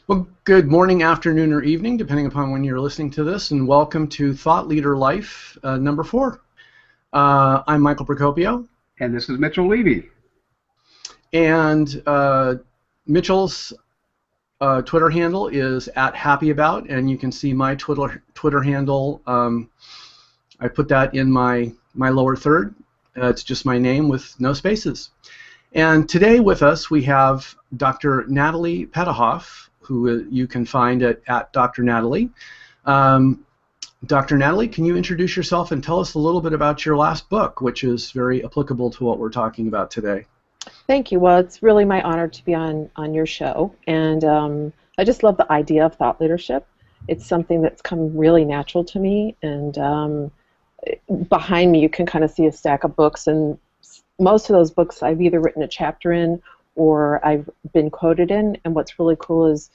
Well, good morning, afternoon, or evening, depending upon when you're listening to this, and welcome to Thought Leader Life number 4. I'm Michael Procopio. And this is Mitchell Levy. And Mitchell's Twitter handle is @happyabout, and you can see my Twitter handle. I put that in my lower third. It's just my name with no spaces. And today with us we have Dr. Natalie Petouhoff, who you can find at Dr. Natalie. Dr. Natalie, can you introduce yourself and tell us a little bit about your last book, which is very applicable to what we're talking about today? Thank you. Well, it's really my honor to be on your show, and I just love the idea of thought leadership. It's something that's come really natural to me, and behind me you can kind of see a stack of books, and most of those books I've either written a chapter in or I've been quoted in, and what's really cool is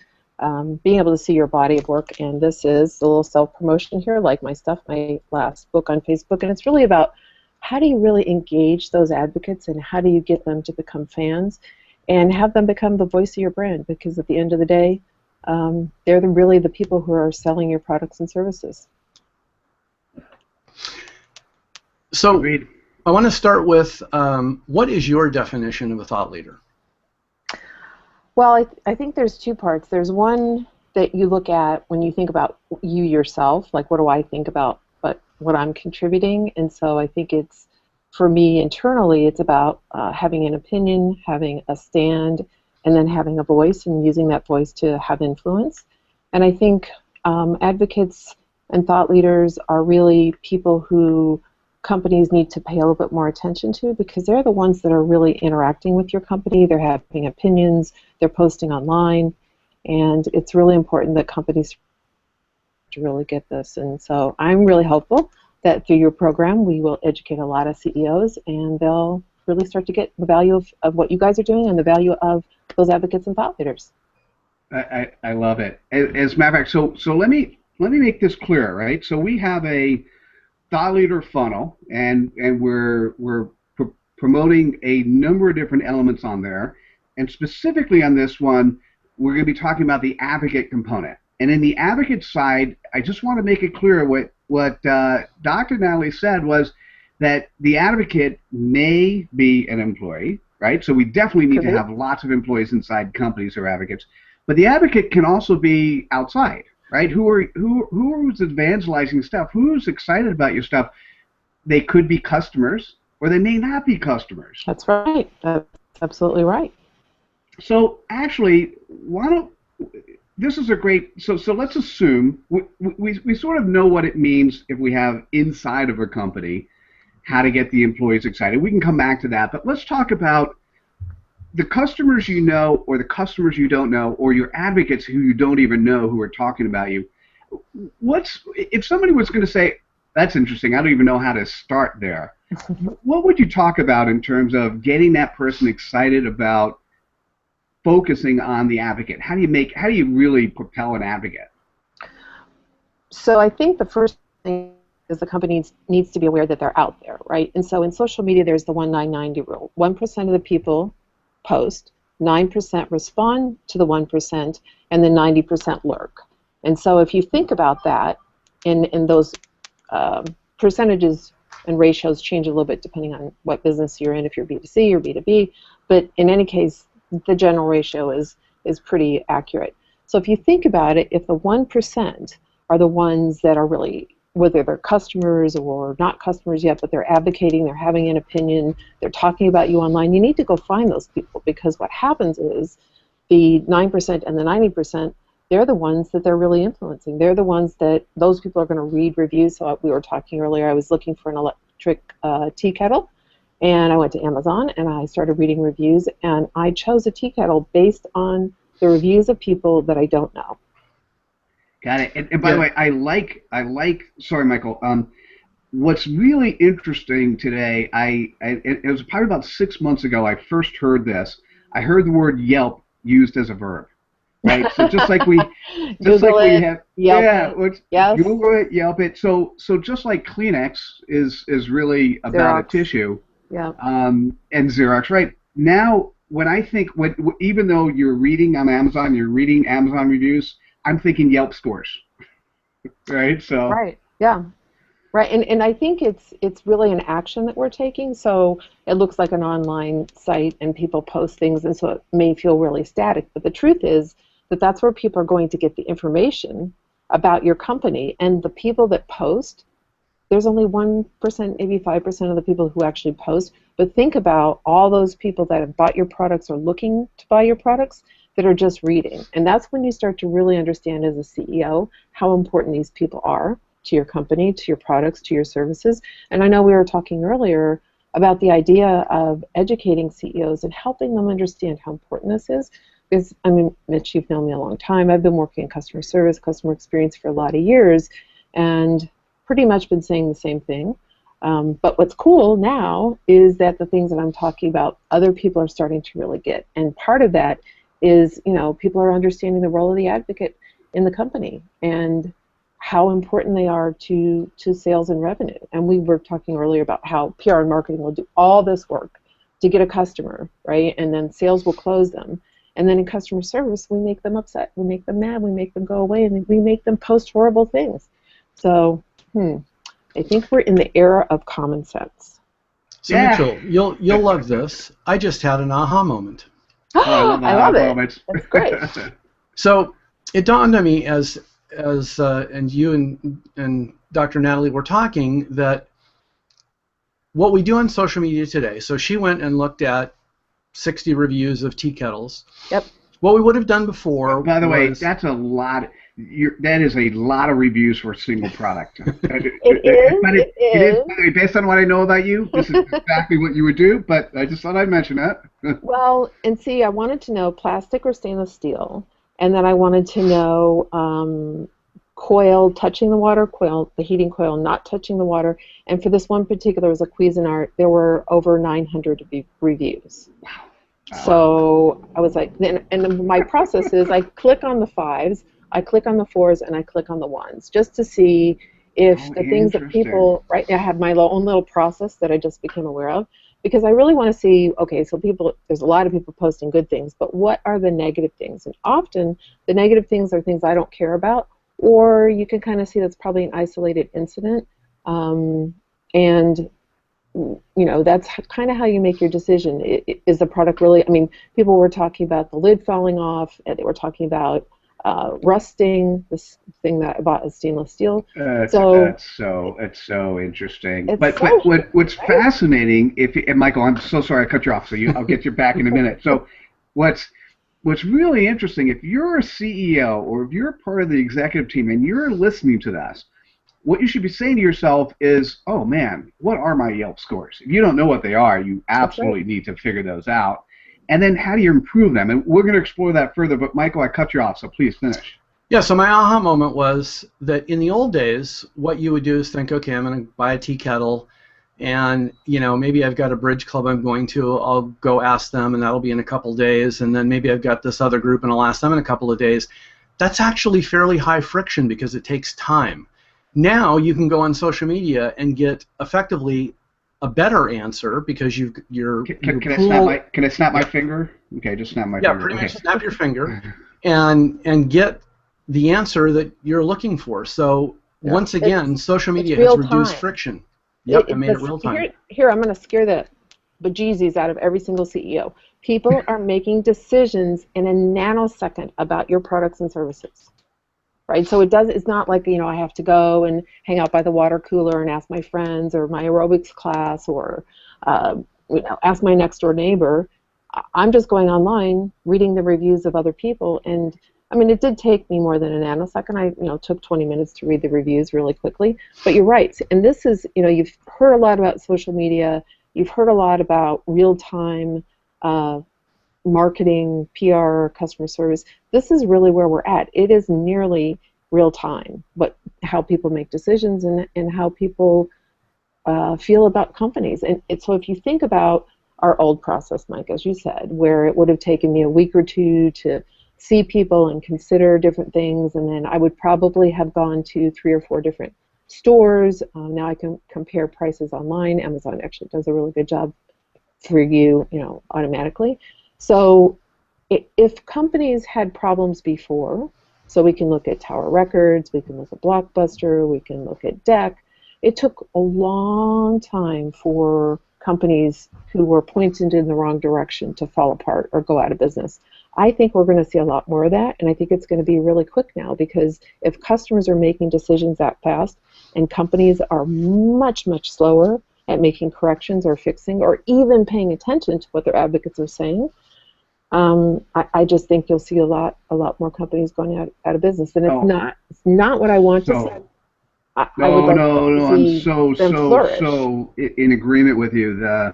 being able to see your body of work, and this is a little self-promotion here, like my stuff, my last book on Facebook, and it's really about how do you really engage those advocates and how do you get them to become fans and have them become the voice of your brand, because at the end of the day, they're really the people who are selling your products and services. So Agreed. I want to start with what is your definition of a thought leader? Well, I think there's two parts. There's one that you look at when you think about you yourself, like what do I think about what I'm contributing, and so I think it's, for me internally, it's about having an opinion, having a stand, and then having a voice and using that voice to have influence. And I think advocates and thought leaders are really people who companies need to pay a little bit more attention to, because they're the ones that are really interacting with your company. They're having opinions, they're posting online, and it's really important that companies to really get this. And so I'm really hopeful that through your program we will educate a lot of CEOs, and they'll really start to get the value of what you guys are doing and the value of those advocates and thought leaders. I love it. As a matter of fact, so let me make this clear, right? So we have a thought leader funnel, and we're promoting a number of different elements on there, and specifically on this one, we're going to be talking about the advocate component. And in the advocate side, I just want to make it clear what Dr. Natalie said was that the advocate may be an employee, right? So we definitely need to have lots of employees inside companies or advocates, but the advocate can also be outside, right? Who's evangelizing stuff? Who's excited about your stuff? They could be customers, or they may not be customers. That's right. That's absolutely right. So actually, this is a great, so let's assume we sort of know what it means if we have inside of a company, how to get the employees excited. We can come back to that, but let's talk about the customers you know, or the customers you don't know, or your advocates who you don't even know who are talking about you. If somebody was going to say, that's interesting, I don't even know how to start there, what would you talk about in terms of getting that person excited about focusing on the advocate? How do you really propel an advocate? So I think the first thing is the company needs to be aware that they're out there, right? And so in social media, there's the 1-9-90 rule. 1% of the people post, 9% respond to the 1%, and then 90% lurk. And so if you think about that, and those percentages and ratios change a little bit depending on what business you're in, if you're B2C or B2B, but in any case, the general ratio is pretty accurate. So if you think about it, if the 1% are the ones that are really, whether they're customers or not customers yet, but they're advocating, they're having an opinion, they're talking about you online, you need to go find those people, because what happens is the 9% and the 90%, they're the ones that they're really influencing. They're the ones that those people are going to read reviews. So we were talking earlier, I was looking for an electric tea kettle, and I went to Amazon and I started reading reviews, and I chose a tea kettle based on the reviews of people that I don't know. Got it. And by the way, I like. Sorry, Michael. What's really interesting today, it was probably about 6 months ago I first heard this. I heard the word Yelp used as a verb, right? So just like we have, Yelp yes. Google it, Yelp it. So just like Kleenex is really about Xerox. a tissue, Yeah. And Xerox, right? Now when I think, even though you're reading on Amazon, you're reading Amazon reviews, I'm thinking Yelp scores, right? So Right. Yeah. Right, and I think it's really an action that we're taking. So it looks like an online site, and people post things, and so it may feel really static. But the truth is that that's where people are going to get the information about your company. And the people that post, there's only 1%, maybe 5% of the people who actually post. But think about all those people that have bought your products or looking to buy your products that are just reading. And that's when you start to really understand as a CEO how important these people are to your company, to your products, to your services. And I know we were talking earlier about the idea of educating CEOs and helping them understand how important this is. Because, I mean, Mitch, you've known me a long time. I've been working in customer service, customer experience for a lot of years, and pretty much been saying the same thing. But what's cool now is that the things that I'm talking about, other people are starting to really get. And part of that is, people are understanding the role of the advocate in the company and how important they are to sales and revenue. And we were talking earlier about how PR and marketing will do all this work to get a customer, right? And then sales will close them. And then in customer service, we make them upset, we make them mad, we make them go away, and we make them post horrible things. So, I think we're in the era of common sense. So Mitchell, you'll love this. I just had an aha moment. I love it. That's great. So it dawned on me as and you and Dr. Natalie were talking that what we do on social media today. So she went and looked at 60 reviews of tea kettles. Yep. What we would have done before. By the way, that's a lot. That is a lot of reviews for a single product. It is. Based on what I know about you, this is exactly what you would do, but I just thought I'd mention that. Well, and see, I wanted to know plastic or stainless steel, and then I wanted to know coil touching the water, the heating coil not touching the water, and for this one particular, it was a Cuisinart, there were over 900 reviews. Wow. So I was like, and my process is I click on the 5s, I click on the 4s, and I click on the 1s, just to see if the things that people, right, I have my own little process that I just became aware of, because I really want to see, okay, so there's a lot of people posting good things, but what are the negative things? And often the negative things are things I don't care about, or you can kind of see that's probably an isolated incident, and that's kind of how you make your decision. Is the product really, I mean, people were talking about the lid falling off, and they were talking about rusting, this thing that I bought is stainless steel. It's so interesting. What's fascinating, and Michael, I'm so sorry I cut you off, so I'll get you back in a minute. So what's really interesting, if you're a CEO or if you're part of the executive team and you're listening to this, what you should be saying to yourself is, oh man, what are my Yelp scores? If you don't know what they are, you absolutely need to figure those out. And then how do you improve them? And we're going to explore that further, but Michael, I cut you off, so please finish. Yeah, so my aha moment was that in the old days, what you would do is think, okay, I'm going to buy a tea kettle, and maybe I've got a bridge club I'm going to, I'll go ask them, and that'll be in a couple days, and then maybe I've got this other group, and I'll ask them in a couple of days. That's actually fairly high friction because it takes time. Now you can go on social media and get effectively a better answer because you're Can I snap my finger? Okay, just snap my finger. Yeah, pretty much snap your finger and get the answer that you're looking for. So once again, social media has reduced friction. Yep, it made it real time. Here, I'm going to scare the bejesus out of every single CEO. People are making decisions in a nanosecond about your products and services. Right, so it's not like I have to go and hang out by the water cooler and ask my friends or my aerobics class or ask my next door neighbor. I'm just going online, reading the reviews of other people, and I mean it did take me more than a nanosecond. I took 20 minutes to read the reviews really quickly. But you're right, and this is you've heard a lot about social media, you've heard a lot about real time marketing, PR, customer service. This is really where we're at. It is nearly real time, but how people make decisions and how people feel about companies. And so if you think about our old process, Mike, as you said, where it would have taken me a week or two to see people and consider different things, and then I would probably have gone to 3 or 4 different stores. Now I can compare prices online. Amazon actually does a really good job for you, automatically. So if companies had problems before, so we can look at Tower Records, we can look at Blockbuster, we can look at DEC, it took a long time for companies who were pointed in the wrong direction to fall apart or go out of business. I think we're going to see a lot more of that, and I think it's going to be really quick now, because if customers are making decisions that fast and companies are much, much slower at making corrections or fixing or even paying attention to what their advocates are saying, I just think you'll see a lot more companies going out of business, and it's not what I want to see. I would like to I'm see them flourish. so in agreement with you.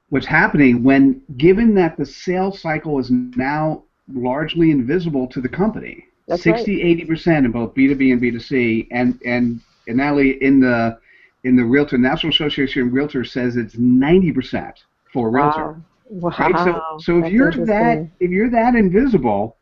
What's happening given that the sales cycle is now largely invisible to the company, That's 60-80% in both B2B and B2C, and Natalie, in the Realtor National Association of Realtors says it's 90% for a realtor. Wow. Right? So if you're that invisible,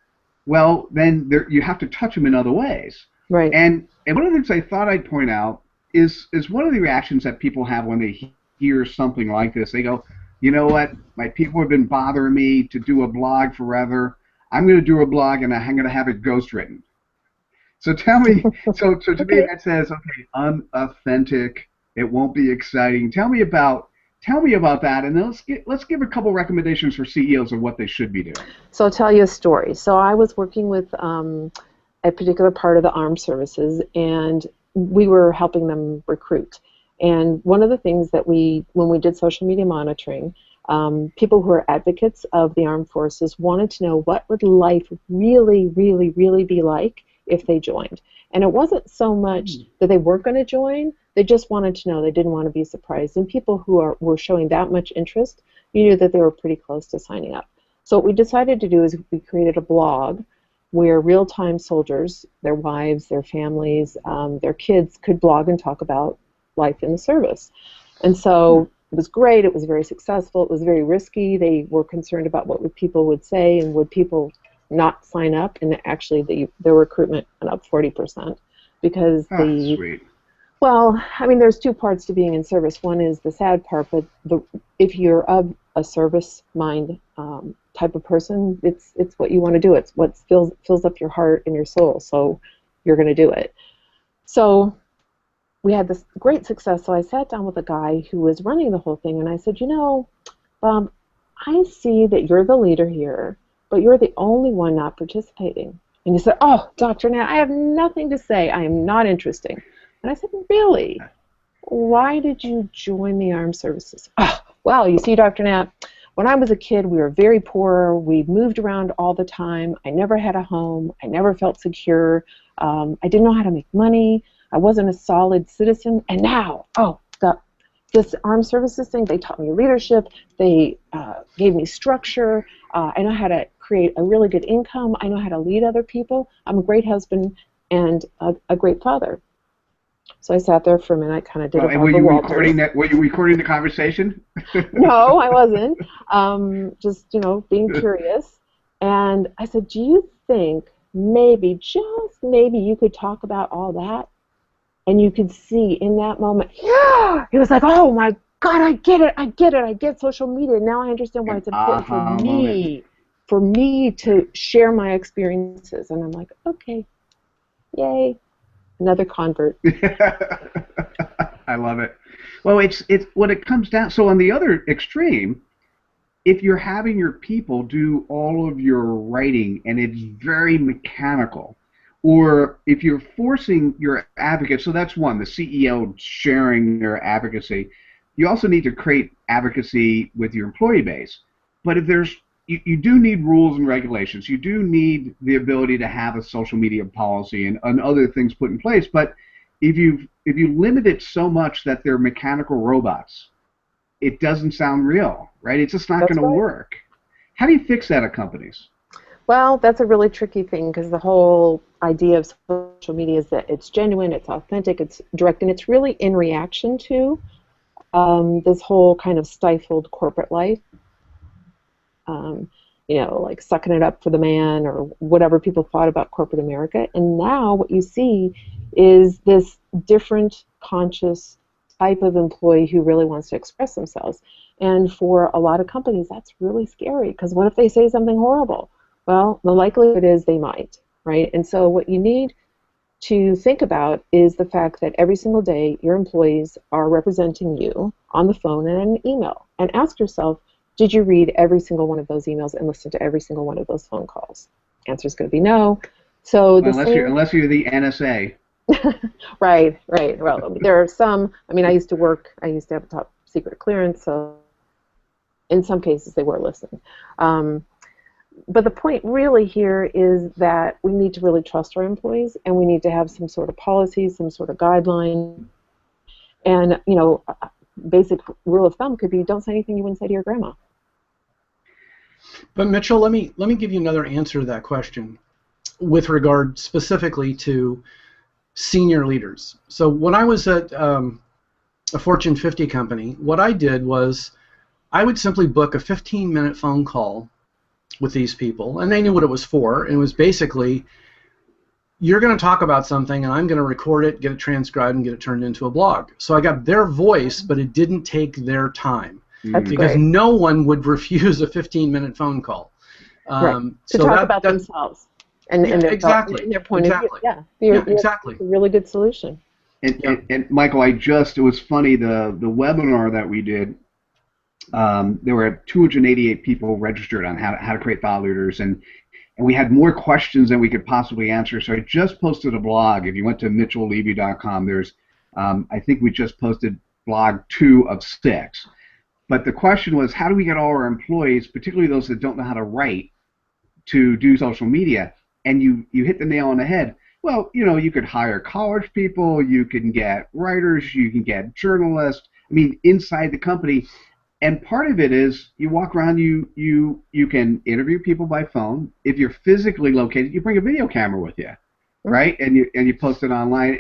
well, then you have to touch them in other ways. Right. And one of the things I thought I'd point out is one of the reactions that people have when they hear something like this. They go, you know what? My people have been bothering me to do a blog forever. I'm going to do a blog, and I'm going to have it ghostwritten. So tell me, so to me that says, okay, unauthentic. It won't be exciting. Tell me about that, and then let's give a couple recommendations for CEOs of what they should be doing. So I'll tell you a story. So I was working with a particular part of the armed services, and we were helping them recruit. And one of the things that when we did social media monitoring, people who are advocates of the armed forces wanted to know what would life really, really, really be like if they joined. And it wasn't so much that they weren't going to join, they just wanted to know. They didn't want to be surprised. And people who were showing that much interest, you knew that they were pretty close to signing up. So what we decided to do is we created a blog where real-time soldiers, their wives, their families, their kids could blog and talk about life in the service. And so it was great. It was very successful. It was very risky. They were concerned about what people would say, and would people not sign up. And actually, their recruitment went up 40% because sweet. Well, I mean, there's two parts to being in service. One is the sad part, but if you're of a service mind type of person, it's what you want to do. It's what fills up your heart and your soul. So you're going to do it. So we had this great success. So I sat down with a guy who was running the whole thing, and I said, Bob, I see that you're the leader here, but you're the only one not participating. And he said, oh, Dr. Nat, I have nothing to say. I am not interesting. And I said, really? Why did you join the armed services? Oh, well, you see, Dr. Nat, when I was a kid, we were very poor. We moved around all the time. I never had a home. I never felt secure. I didn't know how to make money. I wasn't a solid citizen. And now, this armed services thing, they taught me leadership. They gave me structure. I know how to create a really good income. I know how to lead other people. I'm a great husband and a great father. So I sat there for a minute, kind of did a were you recording the conversation? No, I wasn't. Just being curious. And I said, do you think maybe, just maybe, you could talk about all that? And you could see in that moment, yeah, he was like, oh my God, I get it. I get social media. Now I understand why it's important for me to share my experiences. And I'm like, okay, yay. Another convert. I love it. Well, it's what it comes down. So on the other extreme, if you're having your people do all of your writing and it's very mechanical, or if you're forcing your advocates, so that's one, the CEO sharing their advocacy. You also need to create advocacy with your employee base. But if you do need rules and regulations. You do need the ability to have a social media policy and other things put in place. But if you limit it so much that they're mechanical robots, it doesn't sound real, right? It's just not going to work. How do you fix that at companies? Well, that's a really tricky thing, because the whole idea of social media is that it's genuine, it's authentic, it's direct, and it's really in reaction to this whole kind of stifled corporate life. Like sucking it up for the man, or whatever people thought about corporate America. And now what you see is this different, conscious type of employee who really wants to express themselves. And for a lot of companies, that's really scary, because what if they say something horrible? Well, the likelihood is they might, right? And so what you need to think about is the fact that every single day your employees are representing you on the phone and an email. And ask yourself, did you read every single one of those emails and listen to every single one of those phone calls? Answer is going to be no. So well, unless you're the NSA. Right. Well, there are some. I mean, I used to have a top secret clearance, so in some cases they were listening. But the point really here is that we need to really trust our employees, and we need to have some sort of policy, some sort of guideline. And, basic rule of thumb could be, don't say anything you wouldn't say to your grandma. But Mitchell, let me give you another answer to that question with regard specifically to senior leaders. So when I was at a Fortune 50 company, what I did was I would simply book a 15-minute phone call with these people, and they knew what it was for. And it was basically, you're going to talk about something, and I'm going to record it, get it transcribed, and get it turned into a blog. So I got their voice, but it didn't take their time. That's because great. No one would refuse a 15-minute phone call. Right. To talk about themselves and their exactly. And their point of view. Yeah, exactly. It's a really good solution. And Michael, it was funny, the webinar that we did, there were 288 people registered on how to create thought leaders, and we had more questions than we could possibly answer. So I just posted a blog. If you went to mitchelllevy.com, there's, I think we just posted blog 2 of 6. But the question was, how do we get all our employees, particularly those that don't know how to write, to do social media? And you hit the nail on the head. Well, you could hire college people, you can get writers, you can get journalists, inside the company. And part of it is you walk around, you can interview people by phone. If you're physically located, you bring a video camera with you, right? And you post it online.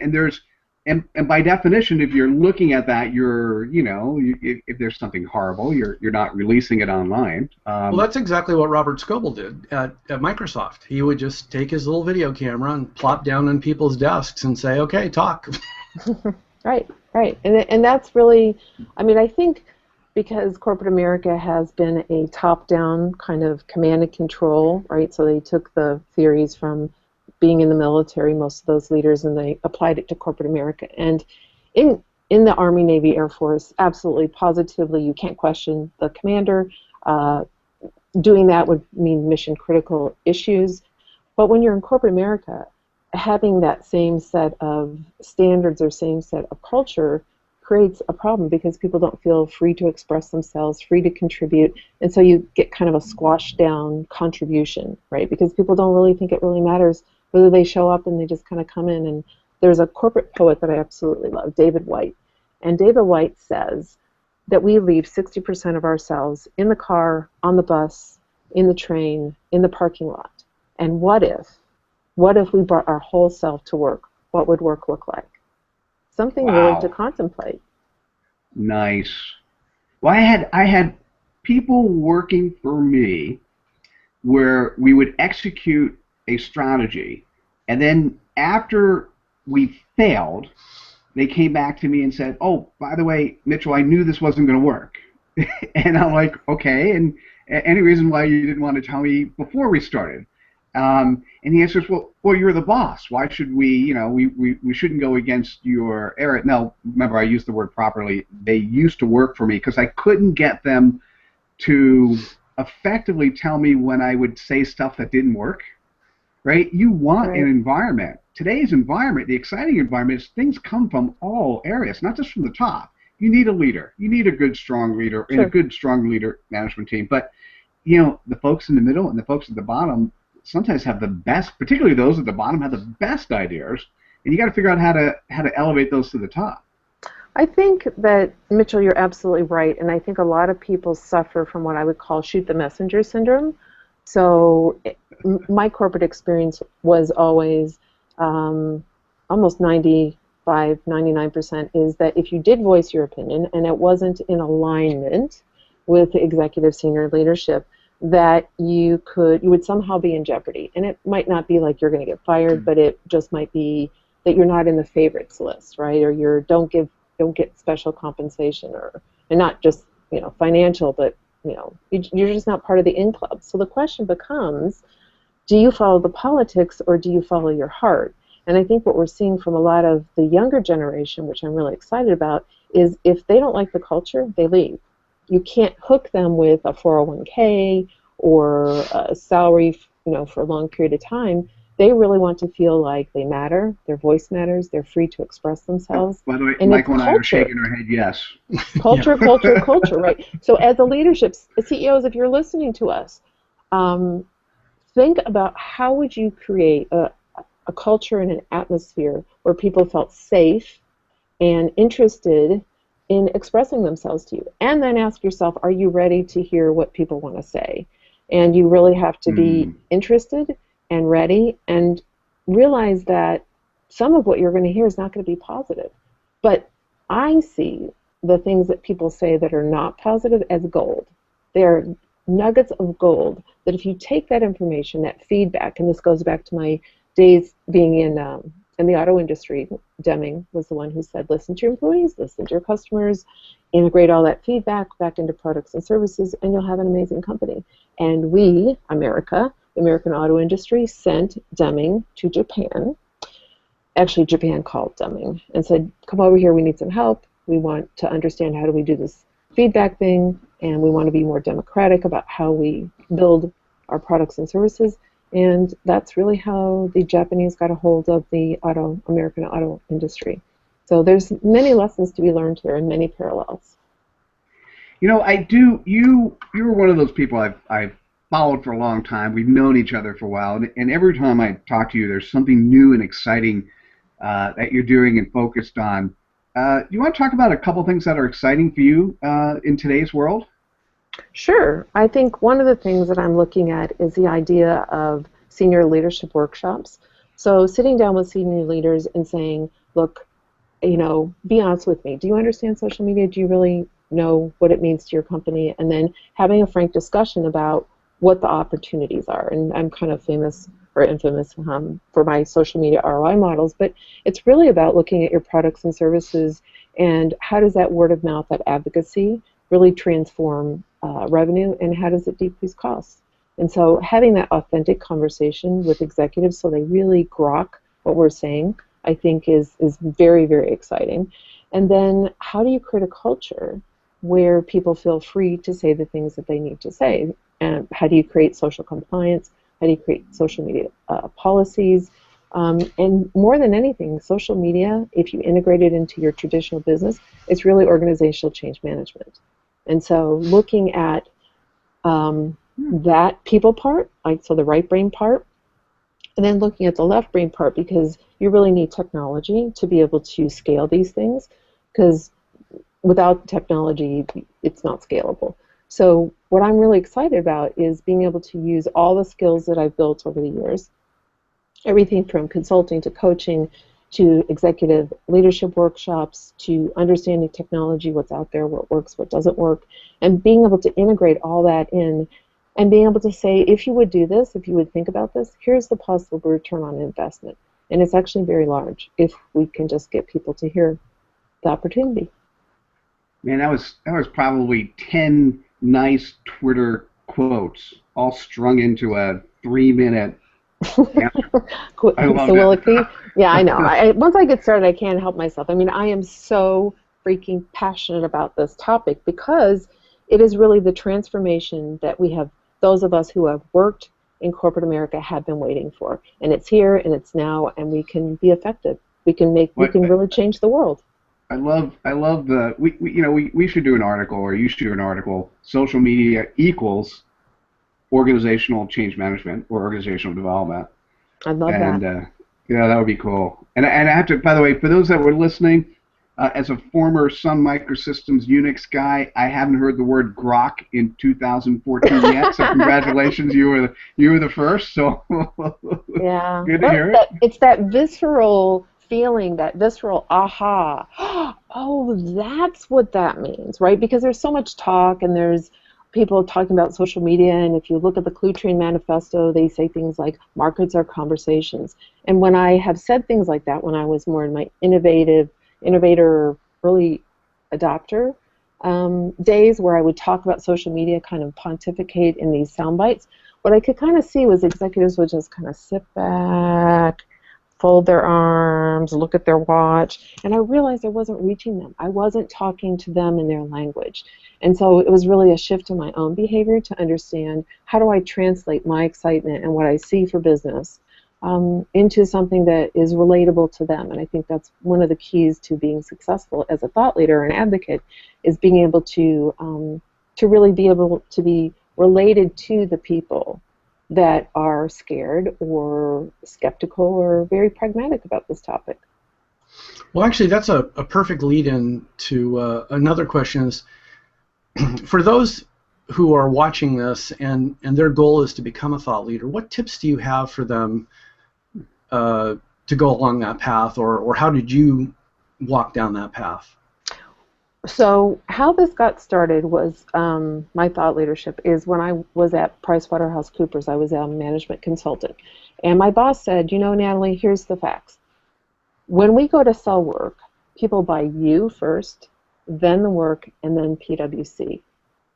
And by definition, if you're looking at that, if there's something horrible, you're not releasing it online. Well, that's exactly what Robert Scoble did at Microsoft. He would just take his little video camera and plop down on people's desks and say, "Okay, talk." Right. And that's really, I think, because corporate America has been a top-down kind of command and control, right? So they took the theories from being in the military, most of those leaders, and they applied it to corporate America. And in the Army, Navy, Air Force, absolutely, positively, you can't question the commander. Doing that would mean mission-critical issues. But when you're in corporate America, having that same set of standards or same set of culture creates a problem, because people don't feel free to express themselves, free to contribute, and so you get kind of a squashed down contribution, right? Because people don't really think it really matters whether they show up and they just kind of come in. And there's a corporate poet that I absolutely love, David White, and David White says that we leave 60% of ourselves in the car, on the bus, in the train, in the parking lot. And what if we brought our whole self to work? What would work look like? Something really to contemplate. Nice. Well, I had people working for me where we would execute a strategy, and then after we failed, they came back to me and said, "Oh, by the way, Mitchell, I knew this wasn't going to work." And I'm like, "Okay, and any reason why you didn't want to tell me before we started?" And the answer is, well, you're the boss. Why should we, we shouldn't go against your error. Now, remember, I used the word properly. They used to work for me because I couldn't get them to effectively tell me when I would say stuff that didn't work, right? You want an environment. Today's environment, the exciting environment, is things come from all areas, not just from the top. You need a leader. You need a good, strong leader and a good, strong leader management team. But, the folks in the middle and the folks at the bottom sometimes have the best, particularly those at the bottom, have the best ideas, and you got to figure out how to elevate those to the top. I think that, Mitchell, you're absolutely right, and I think a lot of people suffer from what I would call shoot the messenger syndrome. So my corporate experience was always almost 99% is that if you did voice your opinion and it wasn't in alignment with the executive senior leadership, that you would somehow be in jeopardy. And it might not be like you're going to get fired, but it just might be that you're not in the favorites list, right? Or don't give don't get special compensation, and not just financial, but you're just not part of the in club. So the question becomes, do you follow the politics or do you follow your heart? And I think what we're seeing from a lot of the younger generation, which I'm really excited about, is if they don't like the culture, they leave. You can't hook them with a 401k or a salary, for a long period of time. They really want to feel like they matter, their voice matters, they're free to express themselves. By the way, And Michael it's and I are culture. shaking our head yes. Culture, culture, culture, right? So as a leadership, CEOs, if you're listening to us, think about how would you create a culture and an atmosphere where people felt safe and interested in expressing themselves to you. And then ask yourself, are you ready to hear what people want to say? And you really have to be interested and ready, and realize that some of what you're going to hear is not going to be positive. But I see the things that people say that are not positive as gold. They are nuggets of gold that if you take that information, that feedback, and this goes back to my days being in the auto industry. Deming was the one who said, listen to your employees, listen to your customers, integrate all that feedback back into products and services, and you'll have an amazing company. And we, America, the American auto industry, sent Deming to Japan. Actually, Japan called Deming and said, come over here, we need some help. We want to understand how do we do this feedback thing, and we want to be more democratic about how we build our products and services. And that's really how the Japanese got a hold of the American auto industry. So there's many lessons to be learned here and many parallels. You were one of those people I've followed for a long time. We've known each other for a while, and every time I talk to you, there's something new and exciting that you're doing and focused on. Do you want to talk about a couple things that are exciting for you in today's world? Sure. I think one of the things that I'm looking at is the idea of senior leadership workshops. So sitting down with senior leaders and saying, look, be honest with me. Do you understand social media? Do you really know what it means to your company? And then having a frank discussion about what the opportunities are. And I'm kind of famous or infamous for my social media ROI models, but it's really about looking at your products and services and how does that word of mouth, that advocacy, really transform revenue, and how does it decrease costs? And so having that authentic conversation with executives so they really grok what we're saying, I think is very, very exciting. And then how do you create a culture where people feel free to say the things that they need to say? And how do you create social compliance? How do you create social media policies? And more than anything, social media, if you integrate it into your traditional business, it's really organizational change management. And so looking at that people part, so the right brain part, and then looking at the left brain part, because you really need technology to be able to scale these things, because without technology, it's not scalable. So what I'm really excited about is being able to use all the skills that I've built over the years, everything from consulting to coaching to executive leadership workshops to understanding technology, what's out there, what works, what doesn't work, and being able to integrate all that in and being able to say, if you would do this, if you would think about this, here's the possible return on investment. And it's actually very large if we can just get people to hear the opportunity. Man, that was probably 10 nice Twitter quotes all strung into a 3-minute soliloquy. Yeah, I know. Once I get started, I can't help myself. I mean, I am so freaking passionate about this topic because it is really the transformation that we have, those of us who have worked in corporate America have been waiting for. And it's here and it's now, and we can be effective. We can really change the world. I love the we should do an article, or you should do an article. Social media equals organizational change management or organizational development. I love that. Yeah, that would be cool. And I have to, by the way, for those that were listening, as a former Sun Microsystems Unix guy, I haven't heard the word grok in 2014 yet. So congratulations, you were the first. So yeah, good to hear it. It's that visceral feeling, that visceral aha. Oh, that's what that means, right? Because there's so much talk and there's people talking about social media, and if you look at the Clue Train Manifesto, they say things like markets are conversations. And when I have said things like that, when I was more in my innovator early adopter days where I would talk about social media, kind of pontificate in these sound bites, what I could kind of see was executives would just kind of sit back, fold their arms, look at their watch, and I realized I wasn't reaching them. I wasn't talking to them in their language. And so it was really a shift in my own behavior to understand how do I translate my excitement and what I see for business into something that is relatable to them. And I think that's one of the keys to being successful as a thought leader and advocate is being able to really be able to be related to the people that are scared or skeptical or very pragmatic about this topic. Well, actually, that's a perfect lead-in to another question is, for those who are watching this and their goal is to become a thought leader, what tips do you have for them to go along that path, or how did you walk down that path? So how this got started was my thought leadership is when I was at PricewaterhouseCoopers, I was a management consultant. And my boss said, you know, Natalie, here's the facts. When we go to sell work, people buy you first, then the work, and then PwC.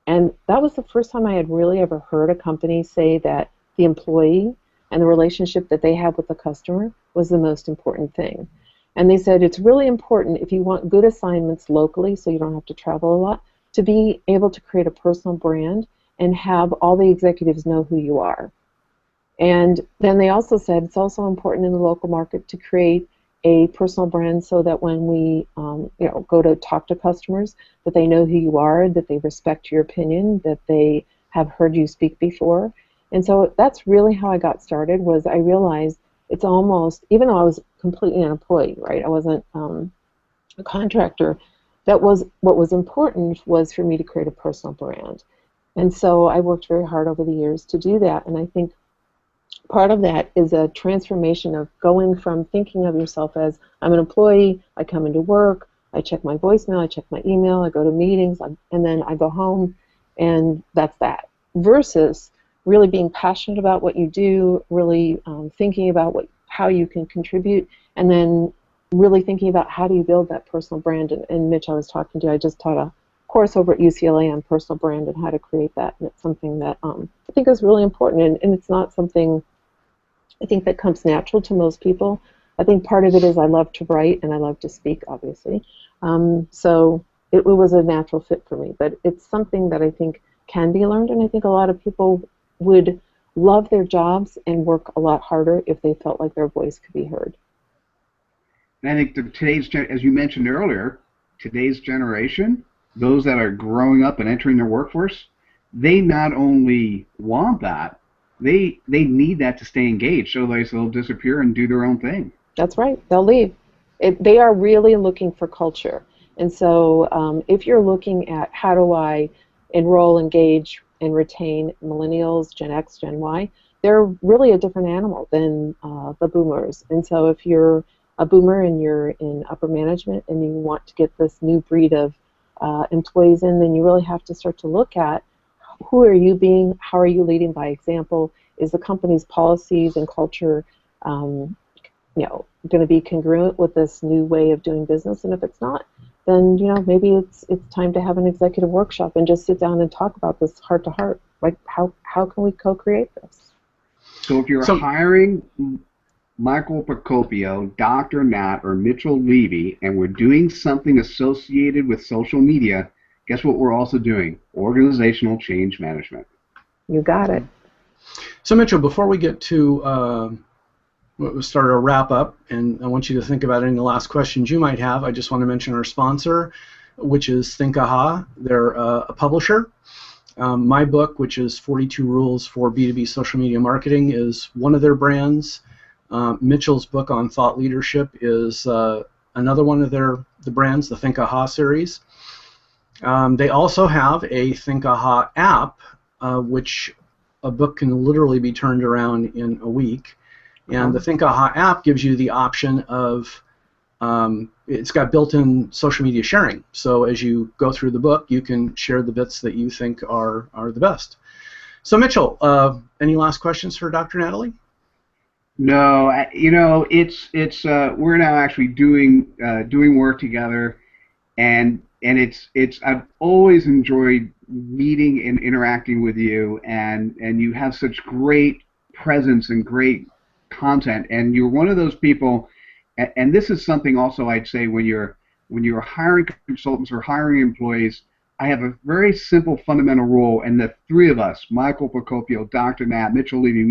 And that was the first time I had really ever heard a company say that the employee and the relationship that they have with the customer was the most important thing. And they said it's really important if you want good assignments locally so you don't have to travel a lot, to be able to create a personal brand and have all the executives know who you are. And then they also said it's also important in the local market to create a personal brand so that when we go to talk to customers, that they know who you are, that they respect your opinion, that they have heard you speak before. And so that's really how I got started, was I realized it's almost, even though I was completely an employee, right, I wasn't a contractor, that was what was important was for me to create a personal brand. And so I worked very hard over the years to do that, and I think part of that is a transformation of going from thinking of yourself as I'm an employee, I come into work, I check my voicemail, I check my email, I go to meetings, and then I go home, and that's that, versus really being passionate about what you do, really thinking about how you can contribute, and then really thinking about how do you build that personal brand. And Mitch, I was talking to, I just taught a course over at UCLA on personal brand and how to create that, and it's something that I think is really important, and it's not something I think that comes natural to most people. I think part of it is I love to write and I love to speak, obviously. So it was a natural fit for me, but it's something that I think can be learned, and I think a lot of people would love their jobs and work a lot harder if they felt like their voice could be heard. And I think as you mentioned earlier, today's generation, those that are growing up and entering their workforce, they not only want that, they need that to stay engaged, so they'll disappear and do their own thing. That's right. They'll leave. They are really looking for culture. And so if you're looking at how do I enroll, engage, and retain millennials, Gen X, Gen Y, they're really a different animal than the boomers. And so if you're a boomer and you're in upper management and you want to get this new breed of employees in, then you really have to start to look at who are you being, how are you leading by example, is the company's policies and culture going to be congruent with this new way of doing business, and if it's not, then maybe it's time to have an executive workshop and just sit down and talk about this heart to heart, like how can we co-create this? So if you're hiring Michael Procopio, Dr. Nat, or Mitchell Levy, and we're doing something associated with social media, guess what we're also doing? Organizational change management. You got it. So Mitchell, before we get to we'll start a wrap up, and I want you to think about any last questions you might have. I just want to mention our sponsor, which is Think Aha. They're a publisher. My book, which is 42 Rules for B2B Social Media Marketing, is one of their brands. Mitchell's book on thought leadership is another one of the brands, the Think Aha series. They also have a Think Aha app, which a book can literally be turned around in a week. And the Think Aha app gives you the option of, it's got built-in social media sharing. So as you go through the book, you can share the bits that you think are the best. So Mitchell, any last questions for Dr. Natalie? No, it's we're now actually doing work together, and it's I've always enjoyed meeting and interacting with you, and you have such great presence and great content, and you're one of those people, and this is something also I'd say when you're hiring consultants or hiring employees. I have a very simple fundamental rule, and the three of us, Michael Procopio, Dr. Nat, Mitchell Levy,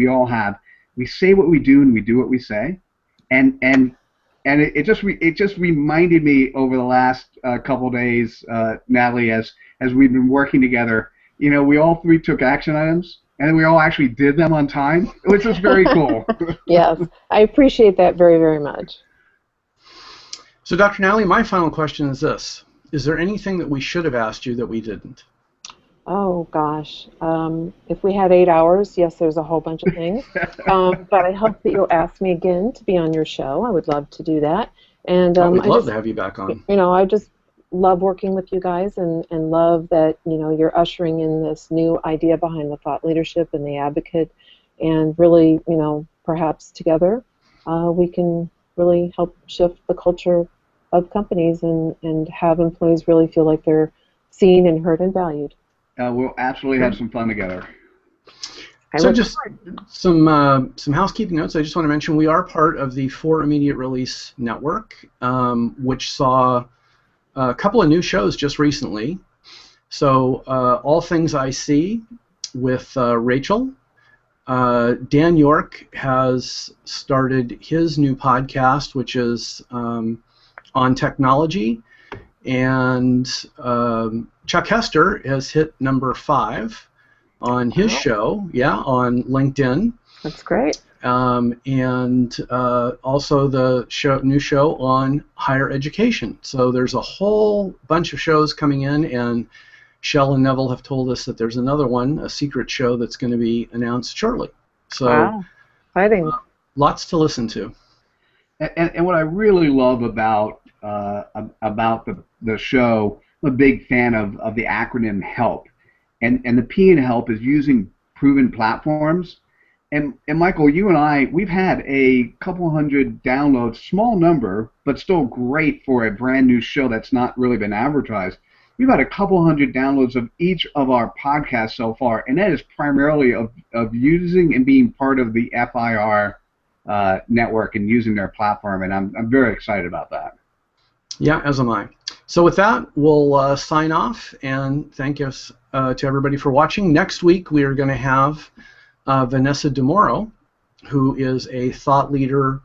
we say what we do and we do what we say, and it just reminded me over the last couple of days, Natalie, as we've been working together. We all three took action items, and then we all actually did them on time, which was very cool. Yes, I appreciate that very, very much. So, Dr. Natalie, my final question is this. Is there anything that we should have asked you that we didn't? Oh, gosh. If we had 8 hours, yes, there's a whole bunch of things. But I hope that you'll ask me again to be on your show. I would love to do that. And we'd love to have you back on. I just love working with you guys and love that, you're ushering in this new idea behind the thought leadership and the advocate. And really, perhaps together we can really help shift the culture of companies and have employees really feel like they're seen and heard and valued. We'll absolutely have some fun together. So just some housekeeping notes. I just want to mention we are part of the For Immediate Release Network, which saw a couple of new shows just recently. So All Things I See with Rachel. Dan York has started his new podcast, which is on technology, and Chuck Hester has hit number 5 on his show, on LinkedIn. That's great. And also the new show on higher education. So there's a whole bunch of shows coming in, and Shell and Neville have told us that there's another one, a secret show that's going to be announced shortly. So, wow, exciting. Lots to listen to. And what I really love about the show, I'm a big fan of the acronym HELP, and the P in HELP is using proven platforms. And Michael, you and I, we've had a couple hundred downloads, small number, but still great for a brand new show that's not really been advertised. We've had a couple hundred downloads of each of our podcasts so far, and that is primarily of using and being part of the FIR network and using their platform, and I'm very excited about that. Yeah, as am I. So with that, we'll sign off, and thank us to everybody for watching. Next week, we are going to have Vanessa DeMoro, who is a thought leader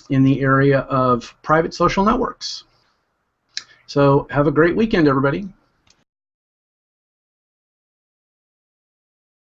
in the area of private social networks. So have a great weekend, everybody.